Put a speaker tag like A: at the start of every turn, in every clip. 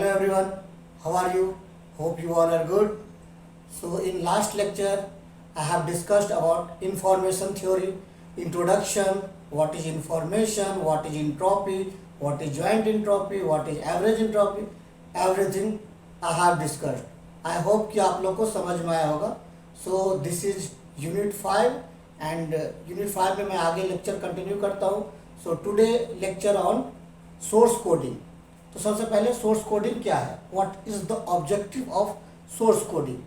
A: everyone, how are you? Hope you all are good. So in last lecture I have discussed about information theory, introduction, what is information, what is entropy, what is joint entropy, what is average entropy, everything I have discussed. I hope कि आप लोग को समझ में आया होगा. So this is unit 5 and unit 5 में मैं आगे lecture continue करता हूँ. So today lecture on source coding. तो सबसे पहले सोर्स कोडिंग क्या है, what is the objective of source coding.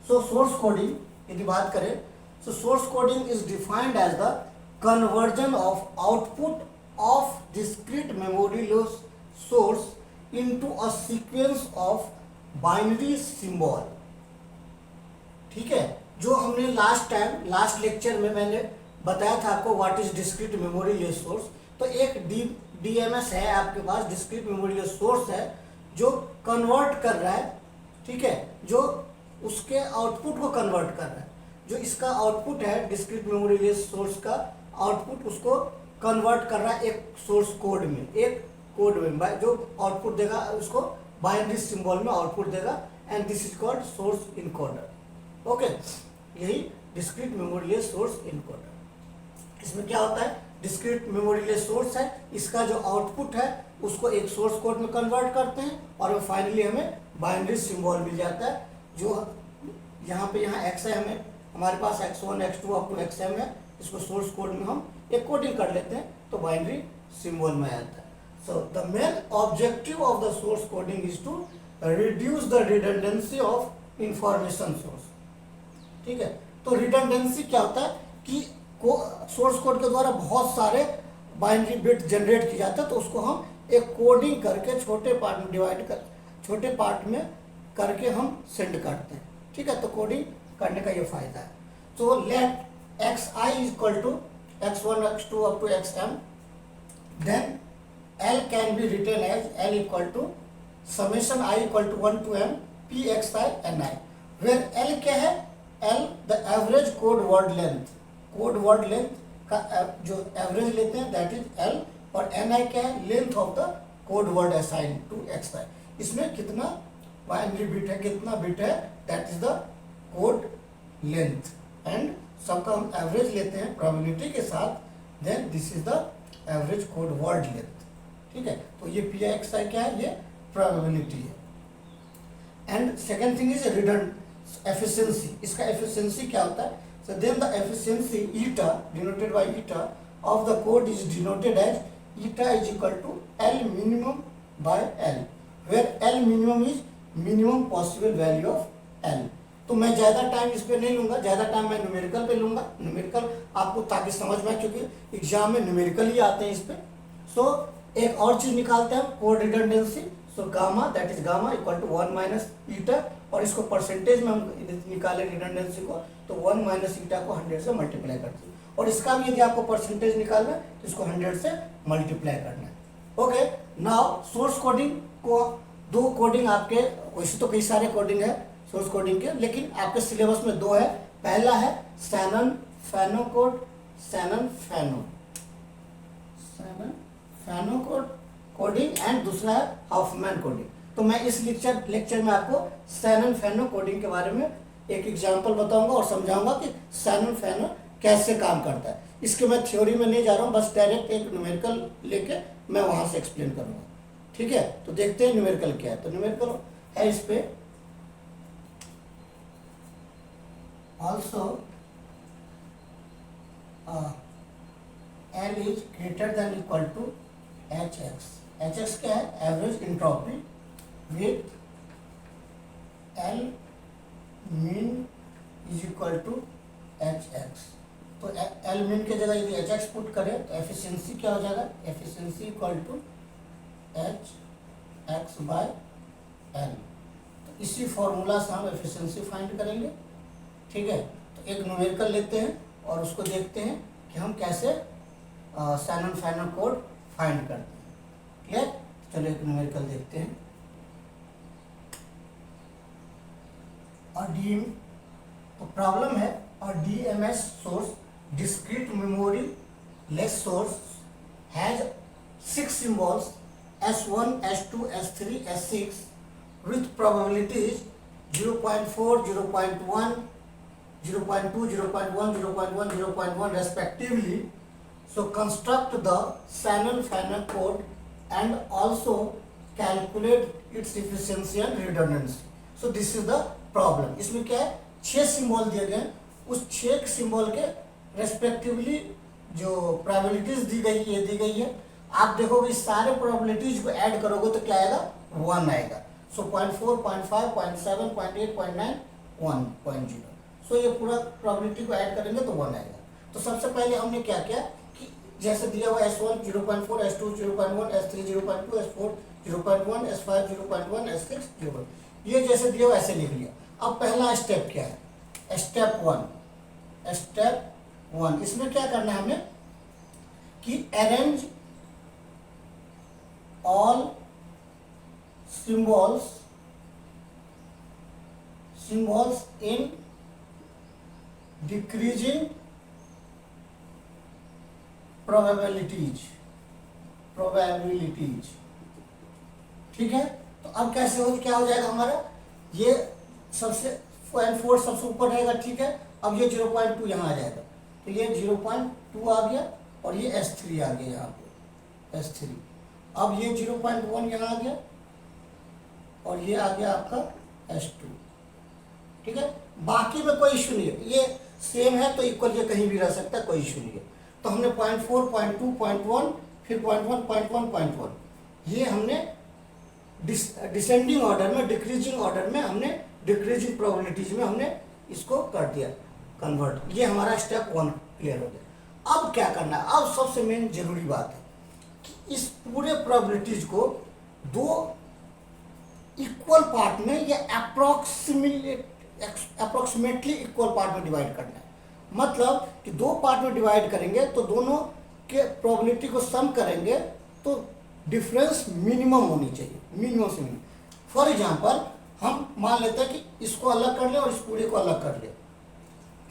A: So source coding यदि बात करें, so source coding is defined as the conversion of output of discrete memoryless source into a sequence of binary symbol. ठीक है, जो हमने last lecture में मैंने बताया था आपको what is discrete memoryless source. तो एक DMS है आपके पास, डिस्क्रीट मेमोरीलेस सोर्स है, जो कन्वर्ट कर रहा है. ठीक है, जो उसके आउटपुट को कन्वर्ट कर रहा है. जो इसका आउटपुट है डिस्क्रीट मेमोरीलेस सोर्स का आउटपुट, उसको कन्वर्ट कर रहा है एक सोर्स कोड में, एक कोड में जो आउटपुट देगा उसको बाइनरी सिंबल में आउटपुट देगा, and this is called source encoder. Okay, यही डिस्क्रीट मेमोरीलेस सोर्स इनकोडर. इसमें क्या होता है, डिस्क्रीट मेमोरीलेस सोर्स है, इसका जो आउटपुट है उसको एक सोर्स कोड में कन्वर्ट करते हैं और फाइनली हमें बाइनरी सिंबल मिल जाता है. जो यहाँ x है, हमारे पास x1 x2 up to xm है, इसको सोर्स कोड में हम एक कोडिंग कर लेते हैं तो बाइनरी सिंबल में आता है. So the main objective of the source coding is to reduce the redundancy of information source. ठीक है, तो रिडंडेंसी क्या होता है कि सोर्स कोड के द्वारा बहुत सारे बाइनरी बिट जनरेट किए जाते हैं, तो उसको हम एक कोडिंग करके छोटे पार्ट में डिवाइड कर, छोटे पार्ट में करके हम सेंड करते हैं. ठीक है, तो कोडिंग करने का ये फायदा है. तो let xi is equal to x1 x2 up to xm, then l can be written as l equal to summation i equal to 1 to m p xi ni, where l क्या है, l the average code word length, code word length का जो average लेते हैं that is l, और ni क्या है, length of the code word assigned to xi. इसमें कितना बाइनरी बिट है, कितना बिट है, that is the code length, and सबका हम एवरेज लेते हैं प्रोबेबिलिटी के साथ, then this is the average code word length. ठीक है, तो ये pixi क्या है, ये प्रोबेबिलिटी है. And second thing is redundancy, efficiency. इसका एफिशिएंसी क्या होता है, so then the efficiency eta denoted by eta of the code is denoted as eta is equal to L minimum by L, where L minimum is minimum possible value of L. तो मैं ज़्यादा time इस पे नहीं लूँगा, ज़्यादा time मैं numerical पे लूँगा. न्यूमेरिकल आपको ताकि समझ में आए, क्योंकि एग्जाम में न्यूमेरिकल ही आते हैं इस पे. सो एक और चीज़ निकालते हैं code redundancy. So gamma, that is gamma equal to 1 minus eta, और इसको परसेंटेज में हम निकालें रिडंडेंसी को, तो 1 माइनस ईटा को 100 से मल्टीप्लाई करते हैं, और इसका भी यदि आपको परसेंटेज निकालना है तो इसको 100 से मल्टीप्लाई करना है. ओके, नाउ सोर्स कोडिंग को दो कोडिंग आपके, वैसे तो कई सारे कोडिंग है सोर्स कोडिंग के, लेकिन आपके सिलेबस में दो है. पहला है शैनन फैनो कोड, शैनन फैनो कोड कोडिंग, एंड दूसरा है हॉफमैन कोडिंग. तो मैं इस लेक्चर में आपको शैनन फैनो कोडिंग के बारे में एक एग्जांपल बताऊंगा और समझाऊंगा कि शैनन फैनो कैसे काम करता है. इसके मैं थ्योरी में नहीं जा रहा हूँ, बस डायरेक्ट एक न्यूमेरिकल लेके मैं वहां से एक्सप्लेन करूंगा. ठीक है, तो देखते हैं न्यूमेरिकल क्या है. तो न्यूमेरिकल है इस पे also L is greater than equal to hx. hx क्या है, average entropy with L min is equal to hx. तो L min के जगह यदि hx पुट करें तो एफिशिएंसी क्या हो जाएगा, efficiency equal to hx by L. तो इसी फॉर्मूला से हम एफिशिएंसी फाइंड करेंगे. ठीक है, तो एक न्यूमेरिकल लेते हैं और उसको देखते हैं कि हम कैसे शैनन फैनो कोड फाइंड करते हैं. क्लियर, चलो एक न्यूमेरिकल देखते हैं. और तो प्रॉब्लम है, और DMS source discrete memory less source has 6 symbols S1 S2 S3 S6 with probabilities 0.4, 0.1, 0.2, 0.1, 0.1, 0.1 respectively. So construct the Shannon-Fano code and also calculate its efficiency and redundancy. So this is the problem. इसमें क्या है, 6 symbol दिए गए, उस 6 symbol के respectively जो probabilities दी गई ये दी गई है। आप देखोगे इस सारे प्रोबेबिलिटीज को ऐड करोगे तो क्या आएगा, 1 आएगा। सो 0.4, 0.5, 0.7, 0.8, 0.9, 1.0। सो ये पूरा प्रोबेबिलिटी को ऐड करेंगे तो 1 आएगा। तो सबसे पहले हमने क्या किया कि जैसे दिया हुआ S1 0.4, S2 0.1, S3 0.2, S4 0.1, S5 0.1, S6 0.1, ये जैसे दिया हुआ ऐसे लिख लिया। अब पहला स्टेप क्या है, स्टेप 1। इसमें क्या करना है हमें कि arrange all symbols in decreasing probabilities. ठीक है, तो अब कैसे हो, क्या हो जाएगा हमारा, ये सबसे 0.4 सबसे ऊपर रहेगा। ठीक है, अब ये 0.2 यहाँ आ जाएगा, तो ये 0.2 आ गया और ये S3 आ गया यहाँ पे S3। अब ये 0.1 यहाँ आ गया और ये आ गया आपका S2। ठीक है, बाकी में कोई इशू नहीं है, ये सेम है तो इक्वल ये कहीं भी रह सकता है, कोई इशू नहीं है। तो हमने 0.4, 0.2, 0.1, फिर 0.1, 0.1, 0.1, ये हमने डिसेंडिंग ऑर्डर में, डिक्रीजिंग ऑर्डर में हमने, डिक्रीजिंग प्रोबेबिलिटीज में हमने इसको कर दिया कन्वर्ट। ये हमारा स्टेप 1 क्लियर हो गया। अब क्या करना है, अब सबसे मेन जरूरी बात है कि इस पूरे प्रोबेबिलिटीज को 2 इक्वल पार्ट में या अप्रोक्सीमेटली इक्वल पार्ट में डिवाइड करना है। मतलब कि 2 पार्ट में डिवाइड करेंगे तो दोनों के प्रोबेबिलिटी को सम करेंगे तो डिफरेंस मिनिमम होनी चाहिए, मिनिमम से मिनिमम। फॉर एग्जांपल हम मान लेते हैं कि इसको अलग कर ले और इस पूरे को अलग कर ले।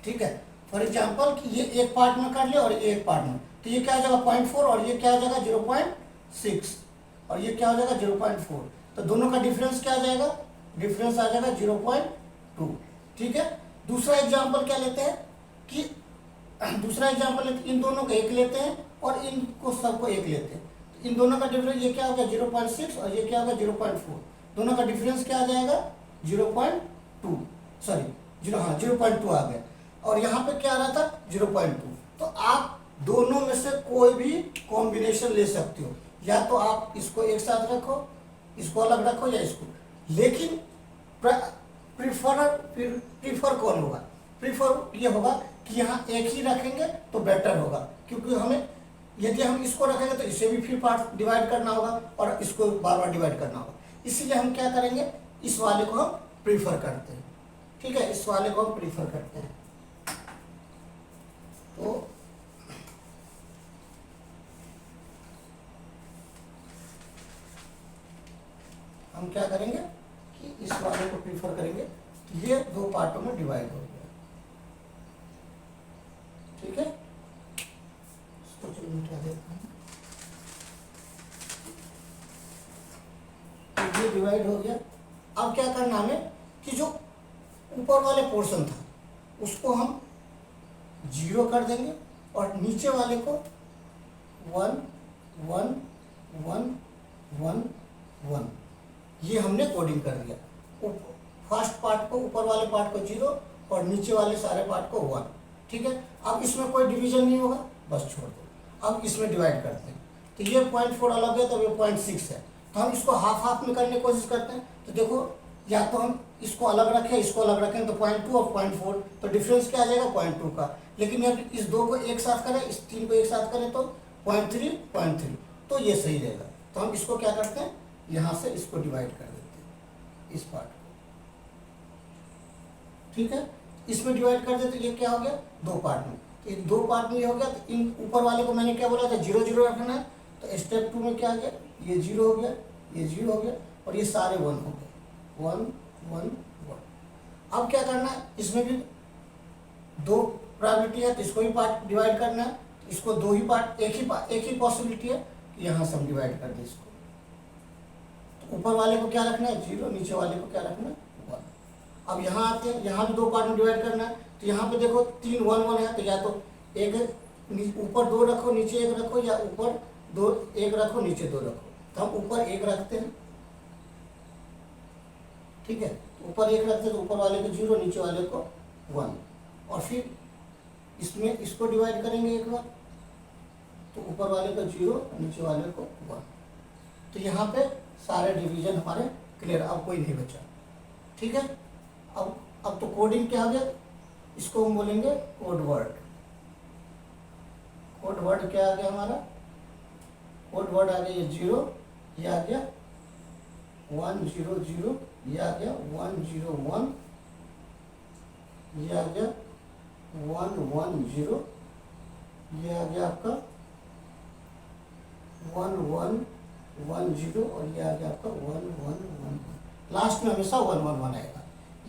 A: ठीक है, फॉर एग्जांपल कि ये एक पार्ट में कर ले और ये एक पार्ट में, तो ये क्या हो जाएगा 0.4 और ये क्या हो जाएगा 0.6 और ये क्या हो जाएगा 0.4। तो दोनों का डिफरेंस क्या आ जाएगा, डिफरेंस आ जाएगा 0.2। ठीक है, दूसरा एग्जाम्पल क्या लेते हैं कि दूसरा एग्जाम्पल इन दोनों को एक लेते हैं और इनको सबको एक लेते हैं। तो इन दोनों का डिफरेंस ये क्या होगा 0.6 और ये क्या होगा 0.4। दोनों का डिफरेंस क्या आ जाएगा 0.2, सॉरी 0.2 आ गया और यहाँ पे क्या आ रहा था 0.2। तो आप दोनों में से कोई भी कॉम्बिनेशन ले सकते हो, या तो आप इसको एक साथ रखो, इसको अलग रखो या इसको, लेकिन प्रीफर कौन होगा, प्रीफर ये होगा कि यहाँ एक ही रखेंगे तो बेटर होगा, क्योंकि हमें यदि हम इसको रखेंगे तो इसे भी फिर पार्ट डिवाइड करना होगा और इसको बार बार डिवाइड करना होगा। इसीलिए हम क्या करेंगे, इस वाले को हम प्रीफर करते हैं। ठीक है, इस वाले को हम प्रीफर करते हैं। तो हम क्या करेंगे कि इस वाले को प्रीफर करेंगे, तो ये 2 पार्टों में डिवाइड हो गया। ठीक है, इसको मिटा देते हैं, तो ये डिवाइड हो गया। अब क्या करना हमें कि जो ऊपर वाले पोर्शन था उसको हम 0 कर देंगे और नीचे वाले को 1 1 1 1 1, ये हमने कोडिंग कर दिया। फर्स्ट पार्ट को, ऊपर वाले पार्ट को 0 और नीचे वाले सारे पार्ट को 1। ठीक है, अब इसमें कोई डिवीजन नहीं होगा, बस छोड़ दो। अब इसमें डिवाइड करते हैं, तो ये 0.4 अलग है तो ये 0.6 है, तो हम इसको हाफ हाफ में करने की कोशिश करते हैं। तो देखो, या तो हम इसको अलग रखें, इसको अलग रखें, तो 0.2 और 0.4, तो डिफरेंस क्या आ जाएगा 0.2 का। लेकिन यदि इस 2 को एक साथ करें, इस 3 को एक साथ करें तो 0.3, तो ये सही रहेगा। तो हम इसको क्या करते हैं, यहाँ से इसको डिवाइड कर देते हैं, इस पार्ट को। ठीक है, इसमें डिवाइड कर देते, ये क्या हो गया 2 पार्ट में, तो इन 2 पार्ट में ये हो गया। तो इन ऊपर वाले को मैंने क्या बोला था 0 0 रखना है, तो स्टेप 2 में क्या आ गया, ये 0 हो गया, ये 0 हो गया और ये सारे 1 हो गए, 1 1 1। अब क्या करना है, इसमें भी 2 प्रोबेबिलिटी है तो इसको भी पार्ट डिवाइड करना है। तो इसको 2 ही पार्ट, एक ही पॉसिबिलिटी है कि यहाँ से हम डिवाइड कर दें इसको। तो ऊपर वाले को क्या रखना है 0, नीचे वाले को क्या रखना है 1। अब यहाँ आते हैं, यहाँ भी दो पार्ट में डिवाइड करना है, तो यहाँ पे देखो 3 1 1 है, तो या तो एक ऊपर 2 रखो नीचे 1 रखो, या ऊपर 2 1 रखो नीचे 2 रखो। तो हम ऊपर 1 रखते हैं, ठीक है, ऊपर 1 रखते हैं तो ऊपर वाले को 0, नीचे वाले को 1, और फिर इसमें इसको डिवाइड करेंगे एक बार, तो ऊपर वाले को 0, नीचे वाले को 1। तो यहाँ पे सारे डिवीजन हमारे क्लियर, अब कोई नहीं बचा, ठीक है। अब तो कोडिंग क्या हो गया, इसको हम बोलेंगे कोड वर्ड। कोड वर्ड क्या आ गया हमारा, कोड वर्ड आ गया ये 0, ये आ गया 1 0 0, ये आ गया 1 0 1, ये आ गया 1 1 0, ये आ गया आपका 1 1 1 0, और ये आ गया आपका 1 1 1 1। लास्ट में हमेशा 1 1 1 आएगा।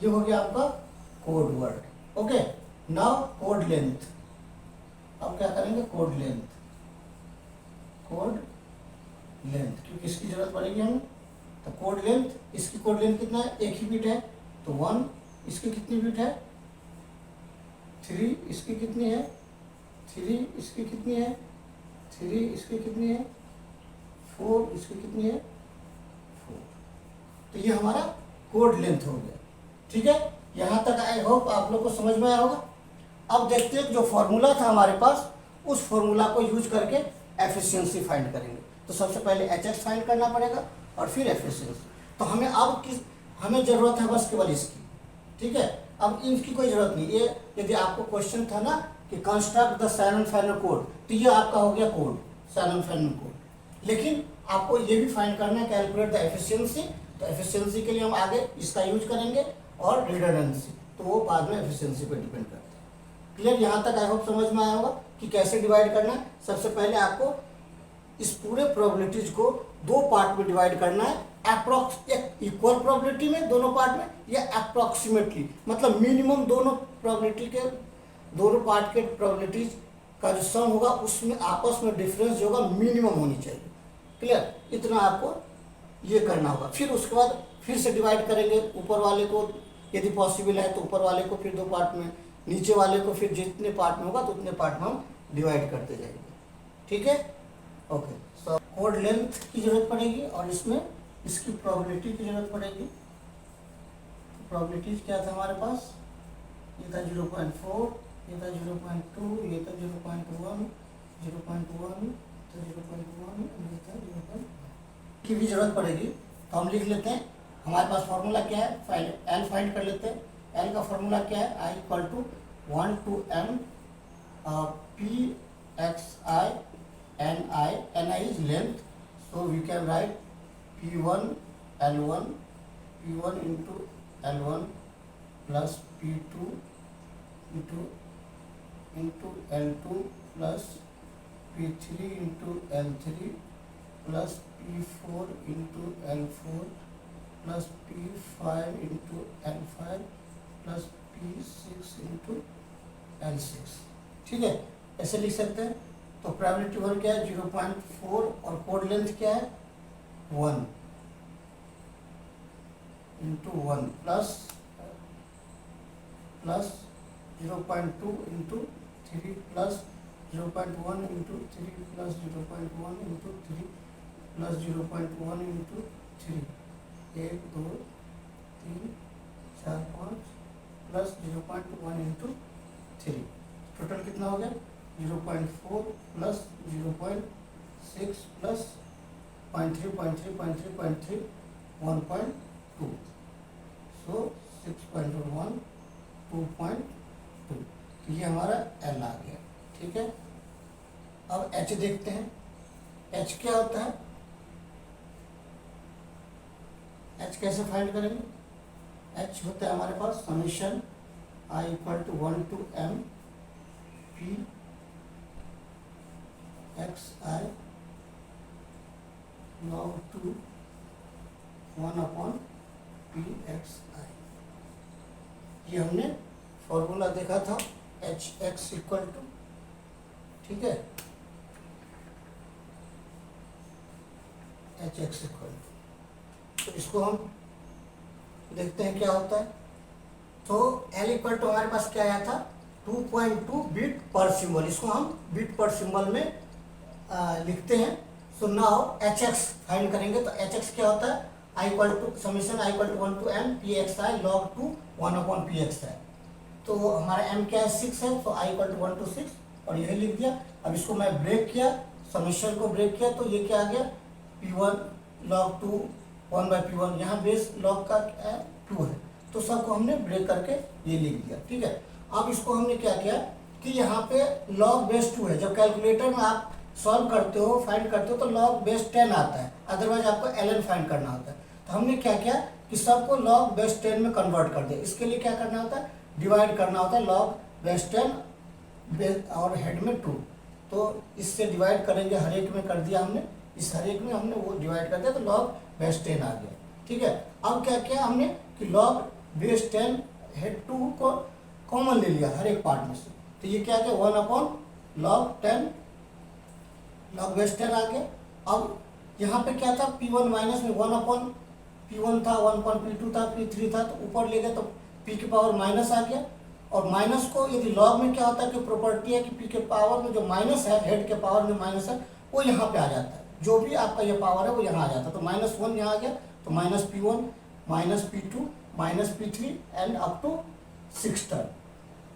A: ये हो गया आपका code word. Okay, now code length. अब क्या करेंगे, कोड लेंथ, कोड लेंथ, क्योंकि इसकी जरूरत पड़ेगी हमें। तो कोड लेंथ, इसकी कोड लेंथ कितना है, एक ही बिट है, तो 1। इसकी कितनी बिट है 3, इसकी कितनी है 3, इसकी कितनी है 3, इसकी कितनी है 4, इसकी कितनी है 4। तो ये हमारा कोड लेंथ हो गया, ठीक है। यहाँ तक आई होप आप लोग को समझ में आया होगा। अब देखते हैं जो फॉर्मूला था हमारे पास, उस फॉर्मूला को यूज करके एफिशिएंसी फाइंड करेंगे। तो सबसे पहले HX फाइंड करना पड़ेगा और फिर एफिशिएंसी। तो हमें अब हमें ज़रूरत है बस केवल इसकी, ठीक है। अब इनकी कोई ज़रूरत नहीं। ये यदि आपको क्वेश्चन था ना कि construct the Shannon Fenner code, तो ये आपका हो गया कोड, शैनन फेनर कोड। लेकिन आपको ये भी फाइंड करना है, कैलकुलेट द एफिशिएंसी। तो एफिशिएंसी के लिए हम आगे इसका यूज करेंगे, और रिडंडेंसी तो वो बाद में एफिशिएंसी पे डिपेंड करता है। क्लियर, यहाँ तक आई होप समझ में आया होगा कि कैसे डिवाइड करना है। सबसे पहले आपको इस पूरे प्रोबेबिलिटीज को दो पार्ट में डिवाइड करना है, अप्रॉक्स एक इक्वल प्रोबेबिलिटी में दोनों पार्ट में, या अप्रॉक्सीमेटली मतलब मिनिमम दोनों प्रोबेबिलिटी के दोनों पार्ट के प्रोबेबिलिटीज का जो सम होगा उसमें आपस में डिफरेंस जो होगा मिनिमम होनी चाहिए। क्लियर, इतना आपको ये करना होगा। फिर उसके बाद फिर से डिवाइड करेंगे, ऊपर वाले को यदि पॉसिबल है तो ऊपर वाले को फिर दो पार्ट में, नीचे वाले को फिर जितने पार्ट में होगा तो उतने पार्ट में हम डिवाइड करते जाएंगे, ठीक है। ओके, सो कोड लेंथ की जरूरत पड़ेगी और इसमें इसकी प्रोबेबिलिटी की जरूरत पड़ेगी। प्रोबेबिलिटीज क्या था हमारे पास, ये था 0.4, ये था 0.2, ये था 0.1, 0.1, तो 0.1, ये था 0.1 की भी जरूरत पड़ेगी। तो हम लिख लेते हैं, हमारे पास फॉर्मूला क्या है, एल फाइंड कर लेते हैं। एल का फॉर्मूला क्या है, आई equal to 1 to m p x i n i, n i is length, so we can write p1 l1 into l1 plus p2 into l2 plus p3 into l3 plus p4 into l4 plus p5 into l5 plus p6 into l6, ठीक है, ऐसे लिख सकते हैं। तो probability 1 क्या है 0.4, और कोड लेंथ क्या है 1 into 1 plus 0.2 into 3 plus 0.1 into 3 plus 0.1 into 3 plus 0.1 into 3, 1 2 3 4 5 plus 0.1 into 3, total कितना हो गया 0.4 प्लस 0.6 प्लस 0.3 1.2, सो 6.1 2.2। तो ये हमारा एल आ गया, ठीक है। अब एच देखते हैं, एच क्या होता है, एच कैसे फाइंड करेंगे। एच होता है हमारे पास summation I equal to 1 to m p x i log to 1 upon p x i। ये हमने फॉर्मूला देखा था एच एक्स इक्वल टू, ठीक है, एच एक्स इक्वल टू तो इसको हम देखते हैं क्या होता है। तो L इक्वल टू हमारे पास क्या आया था 2.2 बीट पर सिंबल। इसको हम बीट पर सिंबल में लिखते हैं। सो नाउ Hx फाइंड करेंगे तो Hx क्या होता है I equal to summation I equal to 1 to m pxi log 2 1/pxi। तो हमारा m क्या है 6 है, तो I इक्वल टू 1 to 6 और यही लिख दिया। अब इसको मैं ब्रेक किया, समीशन को ब्रेक किया तो ये क्या आ गया p1 log 2 1/p1। यहाँ बेस लॉग का 2 है तो सबको हमने ब्रेक करके ये लिख दिया। ठीक है, अब इसको हमने क्या किया कि यहाँ पे log बेस 2 है। जब कैलकुलेटर में आप सॉल्व करते हो फाइंड करते हो तो log बेस 10 आता है, अदरवाइज आपको ln फाइंड करना होता है। तो हमने क्या किया कि सबको log बेस 10 में कन्वर्ट कर दिया। इसके लिए क्या करना होता है डिवाइड करना होता है log बेस 10 और हेड में 2। तो इससे डिवाइड करेंगे, हर एक में कर दिया हमने, इस हर एक में हमने वो डिवाइड कर दिया तो log बेस 10 आ गया। ठीक है, अब क्या किया हमने कि log बेस 10 हेड 2 को कॉमन ले लिया हर एक पार्ट में से। तो ये क्या गया 1/log 10 log बेस 10 आ गया। अब यहाँ पे क्या था p1 माइनस में 1/p1 था, 1/p2 था, p3 था, तो ऊपर ले गए तो p की पावर माइनस आ गया। और माइनस को यदि लॉग में क्या होता है कि प्रॉपर्टी है कि p के पावर में जो माइनस है, हेड के पावर में माइनस है, वो यहाँ पे आ जाता है। जो भी आपका ये पावर है वो यहाँ आ जाता है। तो -1 यहाँ आ गया तो -p1 -p2 -p3 and up to 6 term.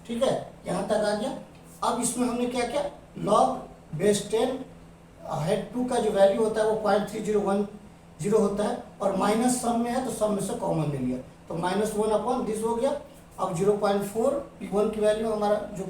A: ठीक है, यहाँ तक आ गया। अब इसमें हमने क्या किया log बेस 10 हेड 2 का जो वैल्यू होता है वो 0.3010 होता है और माइनस सम में है तो सम में से कॉमन ले लिया तो -1/दिस हो गया। अब 0.4 p1 की वैल्यू हमारा जो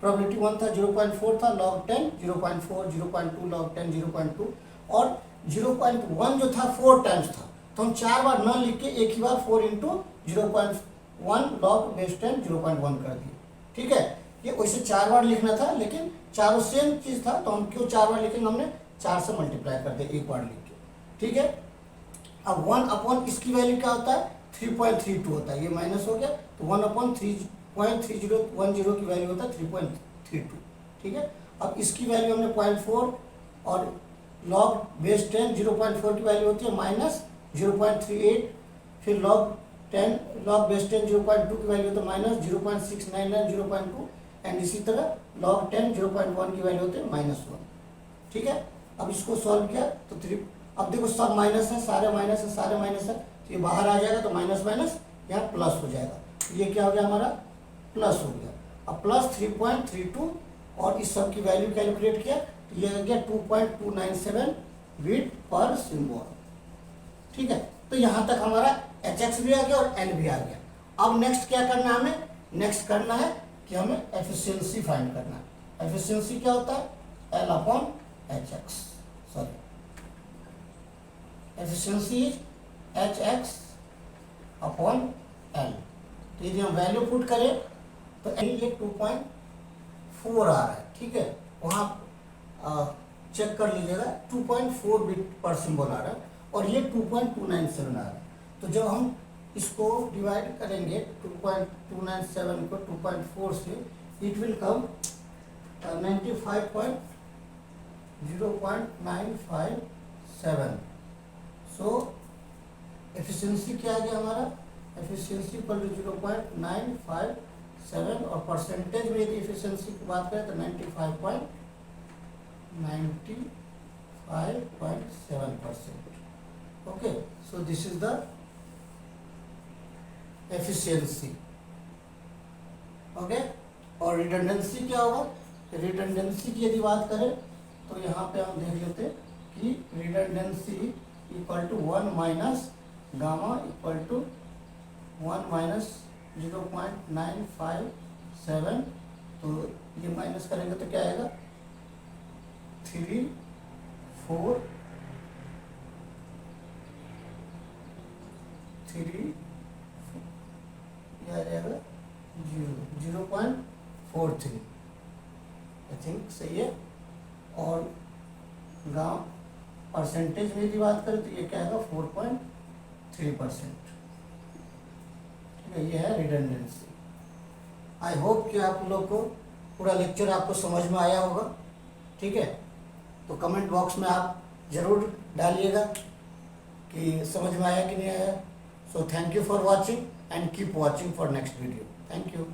A: प्रोबेबिलिटी 1 था 0.4 था log 10 0.4 0.2 log 10 0.2 और 0.1 जो था 4 टाइम्स था तो हम 4 बार न लिख के एक ही बार 4 इंटू 0.1 log बेस 10 0.1 कर दिए। ठीक है, ये वैसे 4 बार लिखना था लेकिन चारों सेम चीज था तो हम क्यों 4 बार लिखेंगे, हमने 4 से मल्टीप्लाई कर दिया एक बार लिख के। ठीक है, अब 1 इसकी वैल्यू क्या होता है 3.32 होता है, ये माइनस हो गया तो 1/3.3010 की वैल्यू होता है 3.32। ठीक है, अब इसकी वैल्यू हमने 0.4 और log बेस 10 0.4 की वैल्यू होती है -0.38, फिर log बेस 10 0.2 की वैल्यू होता है -0.699 0.2 एंड इसी तरह log 10 0.1 की वैल्यू होती है -1। ठीक है, अब इसको सॉल्व किया तो 3। अब देखो सब माइनस है, सारे माइनस है, सारे माइनस है, तो ये बाहर आ जाएगा तो माइनस माइनस यहाँ प्लस हो जाएगा। तो ये क्या हो गया हमारा प्लस हो गया। अब प्लस 3.32 और इस सब की वैल्यू कैलकुलेट किया तो ये आ गया 2.297 बीट पर सिंबल। ठीक है, तो यहाँ तक हमारा Hx भी आ गया और L भी आ गया। अब नेक्स्ट क्या करना है हमें, नेक्स्ट करना है कि हमें एफिशिएंसी फाइंड करना है। एफिशिएंसी क्या होता है L/Hx, sorry efficiency is Hx/L। तो यदि हम वैल्यू पुट करें तो ये 2.4 आ रहा है। ठीक है, वहाँ चेक कर लीजिएगा 2.4 बीट पर सिंबल आ रहा है और ये 2.297 आ रहा है। तो जब हम इसको डिवाइड करेंगे 2.297 को 2.4 से it will come 95.0.957। So efficiency क्या आ गया हमारा, एफिशिएंसी इक्वल टू 0.957 और परसेंटेज में यदि एफिशिएंसी की बात करें तो 95.7%। Okay, so this is the efficiency. Okay, और रिडंडेंसी क्या होगा, रिडंडेंसी की यदि बात करें तो यहाँ पे हम देख लेते हैं कि redundancy equal to 1 minus gamma equal to 1 minus 0.957। तो ये माइनस करेंगे तो क्या आएगा 3 4 3 यह आ जाएगा 0.43 आई थिंक सही है। और गाँव परसेंटेज में यदि बात करें तो ये क्या आएगा 4.3%। ठीक है, ये है रिडंडेंसी। आई होप कि आप लोग को पूरा लेक्चर आपको समझ में आया होगा। ठीक है, तो कमेंट बॉक्स में आप ज़रूर डालिएगा कि समझ में आया कि नहीं आया. So thank you for watching and keep watching for next video. Thank you.